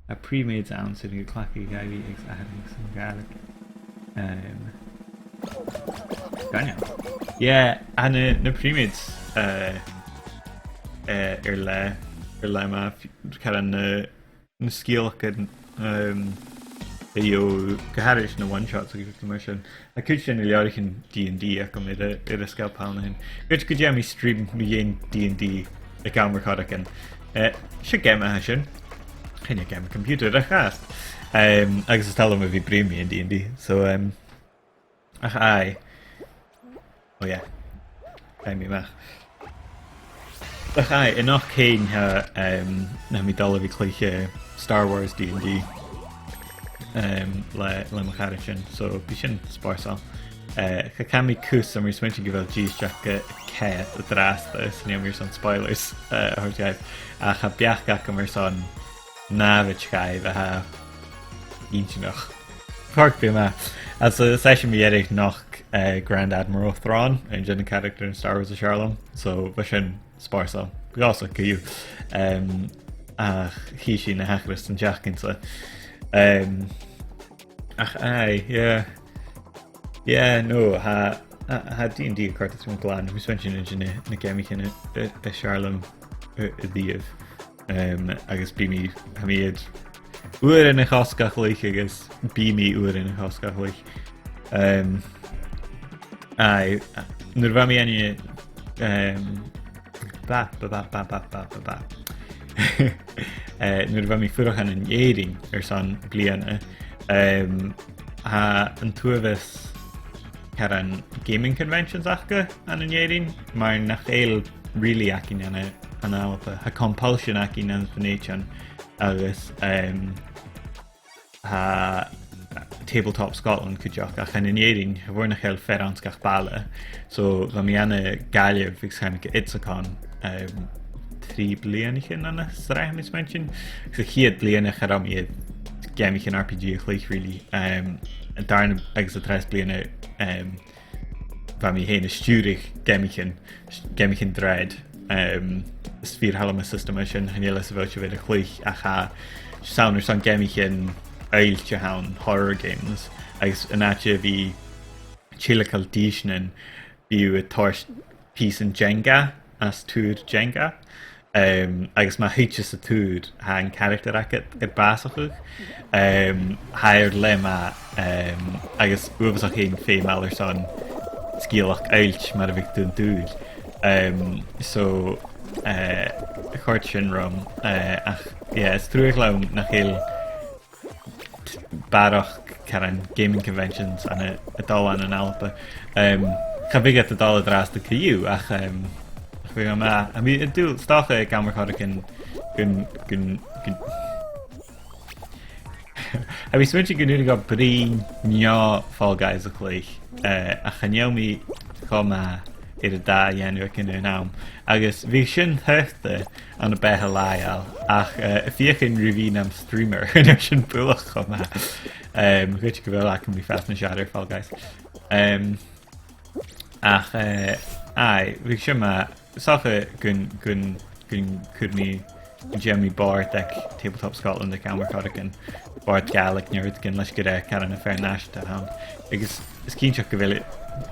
a pre-made sound sy'n yw clacu gael I eich ahrys yn gael. Ganyan. Yeah, a na pre-made le ma caran na sgil gan yw gyharus na one-shot so gyda'r immersion. A cwyd sy'n iliorich yn D&D ac am i'r ysgael pal na hyn. Gwyd gyd mi stream mi ein D&D y gael recording yn. Sy'n gem a hysyn. Hyn yw gem computer ych ast. Agus ystal am y fi brym mi yn D&D. So, ach ai. O ie. Ai mi mach. Ach ai, yn o'ch cain ha na mi dal fi Cluiche Star Wars D&D. Le macharysyn, so bysyn sporsal. Cami cws am ys mynd i gyfel G's Jack y cet y drast sy'n ni am ys on spoilers o'r gaif. A cha biach gac am ys on na fyd gaif a ha un sy'n o'ch. Corc fi yma. As a session mi erich noch Grand Admiral Thrawn yn dyn y character in Star Wars o Charlem. So bysyn sporsal. Bwy also cyw. A hi sy'n y hachrys yn Jack yn so. Ach ai, yeah. Yeah, no, ha D&D cartas yn glan. Mis went yn na gemich yn y Charlem y ddiaf. Agus bi mi hamiad wyr yn y chosgach leich agus bi mi wyr yn y chosgach leich. Ai, nyr fa mi enni Nyr fa mi ffwrwch yn eiring son blian ha yn twfus caran gaming conventions achga an yn eiring mae'n nach eil really ac yn yna alpa ha compulsion ac yn yna fynation agus ha Tabletop Scotland cydioch ac yn eiring fwyr nach eil ferranskach bala so fa mi yna galiaf fix chan itsacon 3 blian ich yn yna srach mis mention so chiad blian eich ar am i gemich yn RPG chleich really darn agus a 3 blian fa mi hen y stiwrych gemich yn dread sfyr halam y system ysyn hynnyl ys y fel sy'n fyd y chleich a cha sawn yr son gemich yn eil ti hawn horror games agus yn atio fi chile cael disnyn byw y torch piece yn Jenga as tŵr Jenga agus ma hitjes y tŵr ha'n character ac yr basach ha'r le ma agus ufas o'ch ein ffeim al yr son sgil o'ch eilch mar y fic dyn dŵr so chort sy'n rom ach is trwy'ch lawn nach eil baroch caran gaming conventions an y dolan yn alpa chafigat y dol y drast y cyw ach fi am a mi dŵ stoch y gamar chodig yn a mi swynch i gynnyr go brin nio Fall Guys o chleich a chanio mi choma i'r da ienw ac yn y nawm agus fi sy'n hyfte an y beth laial ach fiach yn rhywun am streamer yn yw'n sy'n bwylach choma gwyd i gyfel ac yn mi ffas na siarad Fall Guys ach ai fi sy'n ma soch gyn cwrni Jamie Bart ac Tabletop Scotland ac Amwer Corrigan Bart Gaelic nerd gyn leis gyda caran y fair nash da hawn agus ysgyn siach gyfel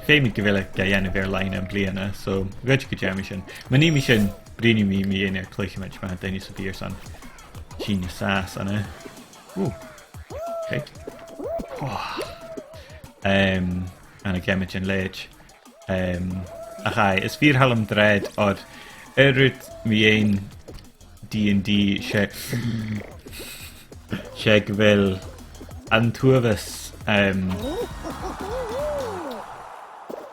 Femi gyfele gael fer lain am bliana, so gwyd i gyda mi sy'n. Mae ni mi sy'n brini mi ein ar Cluicheamaid mae'n dyn i sy'n byr son. Sy'n y sas anna. Okay. Anna gemid yn leid. A chai, ys fyr halam dred o'r yrwyd mi ein D&D se gyfel antwfus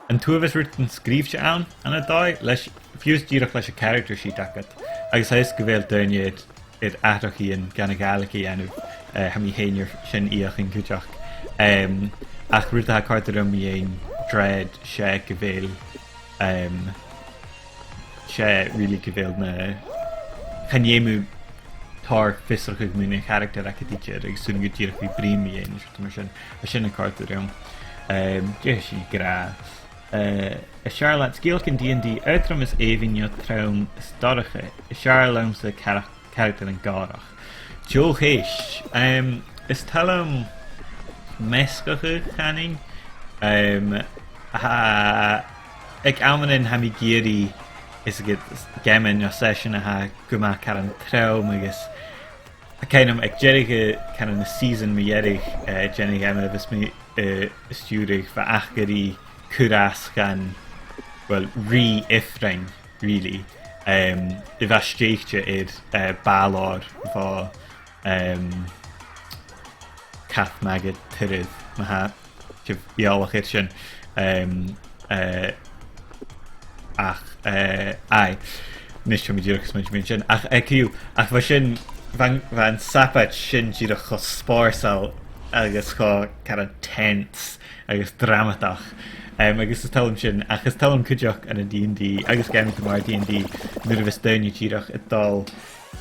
Yn twfus rwyt yn sgrif se awn an y doi, leis fiws dirach leis y character sheet agat. Agus haes gyfel dyrniad i'r atoch i yn gan y gaelig i enw ham i heinir sy'n iach yn cwtioch. Ach rwyt ha carter am i ein dread se gyfel se really gyfel na chaniemu tar fysrach ag mwyn ein character ac y teacher ag swn gyd dirach fi brim i ein sy'n y carter am. Dys i gra. Y Charlotte sgilch yn D&D uitram is even jo traum storige. Y Charlotte se character yn gorach. Cluiche. Is talm mescacha channing. Ag amanin ha mi géri is agad gaman o session ha guma caran traum agus Kainam ag jerige kind of season mi yerig jenny emma vis mi studig va achgeri kuras gan well re-ifring really if a steekje id balor va kath magid tyrydd ma ha jyf iolach irsyn ach ai nisio mi dirach smudge mention ach ekiw ach va sin van sapat sin dirach cho sporsal agus cho kind of tense agus dramatach agus is talm sin ach is talm cujach an a D&D agus gan mar D&D nuair a vis daine dirach itdal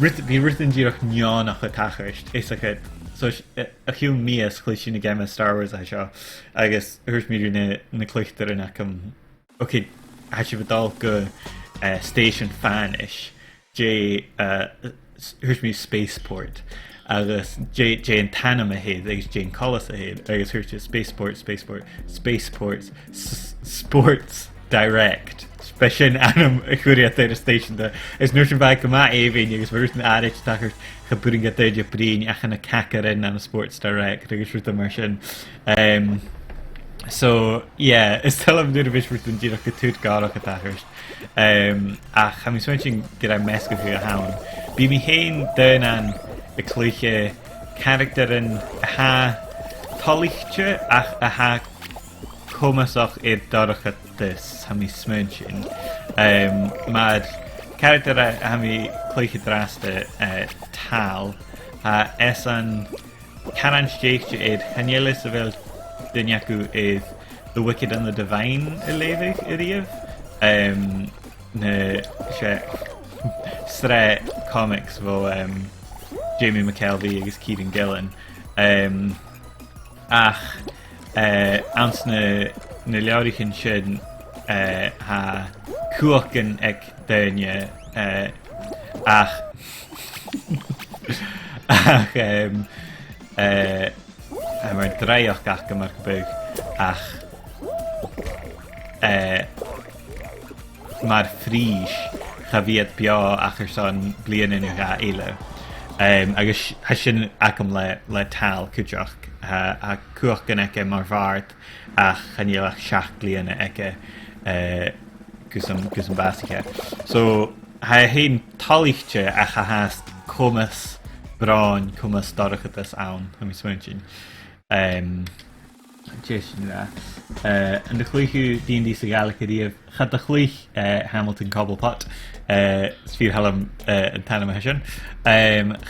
bí rutin dirach neánach a tachart is a so a hiú mías chluis sin na game Star Wars a seo agus thuirt míú na cluichtar in acham ok ha si bhdal go station fan-ish J thuirt mí spaceport agus J an tanam a héad agus J an colas a héad agus thuirt spaceports sports direct Special anam a chuúí a téidir station de is nuair sin bhaid go má éhhain agus bhir an áit tachart chaburing a téidir brín achan na cacarin an Sports Direct agus ruúta mar sin so yeah is talm nuair a bhís ruút an díach go túd gárach a tachart ach cha mi soin sin go raibh measca bhí a hain bí mi héin dain an a Cluiche characterin a ha Cluiche ach a ha comasach i'r dorach this ha mi smyn sin mae'r character a ha mi Cluiche draste tal a es an caran steikje i'r hanyelis a fel dynyaku i'r The Wicked and the Divine y lefyg yr iaf na stre comics fo Jamie McKelvey agus Kieran Gillen ach ans na leorichin sin ha cuachan ag daine ach ach mar dreiach gach go mar bug ach mar frís cha bhíad bea ach son blian in ga eile agus ha sin acham le tal cúteach ha cuachan ag mar bhart ach chaníalach seach bliana ag gus an básiche so ha héin talíchte a cha has cumas brain cumas dorachatas ann ha mi smuin sin Jason and the Cluiche D&D sa Gaelic díobh chad a Cluiche Hamilton Cobblepot sfír hallam an tanam a sin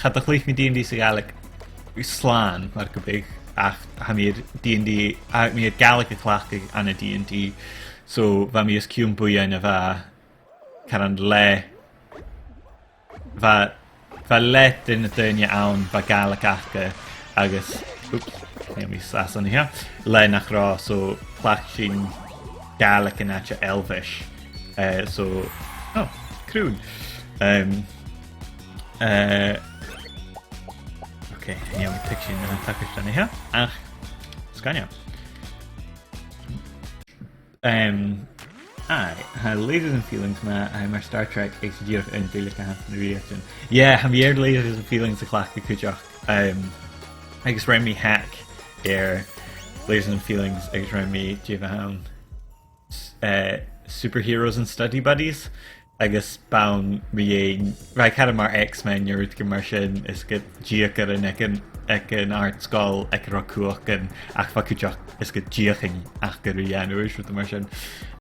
chad a Cluiche mi D&D sa Gaelic slán mar go big ach ha mi'r D&D a mi'r Gaelic a clachig an a D&D so va mi is ciwn bwyain a va caran le va let in y dynia awn va Gaelic achga agus oops mi sasan here le nach ra so clach sin Gaelic and atcha Elvish so oh crude okay ja mi tek sin an takar stan here ach skania I lasers and feelings ma mar Star Trek exigir in délika han reaction yeah ha mi lasers and feelings a clach kujach agus rain me hack lasers and feelings agus rain me jivahan superheroes and study buddies agus bound me right had mar X-Men you're mar sin is good giacar an an art skull ek rakuach and ach fakujach is good giaching ach go rianúir with the mar sin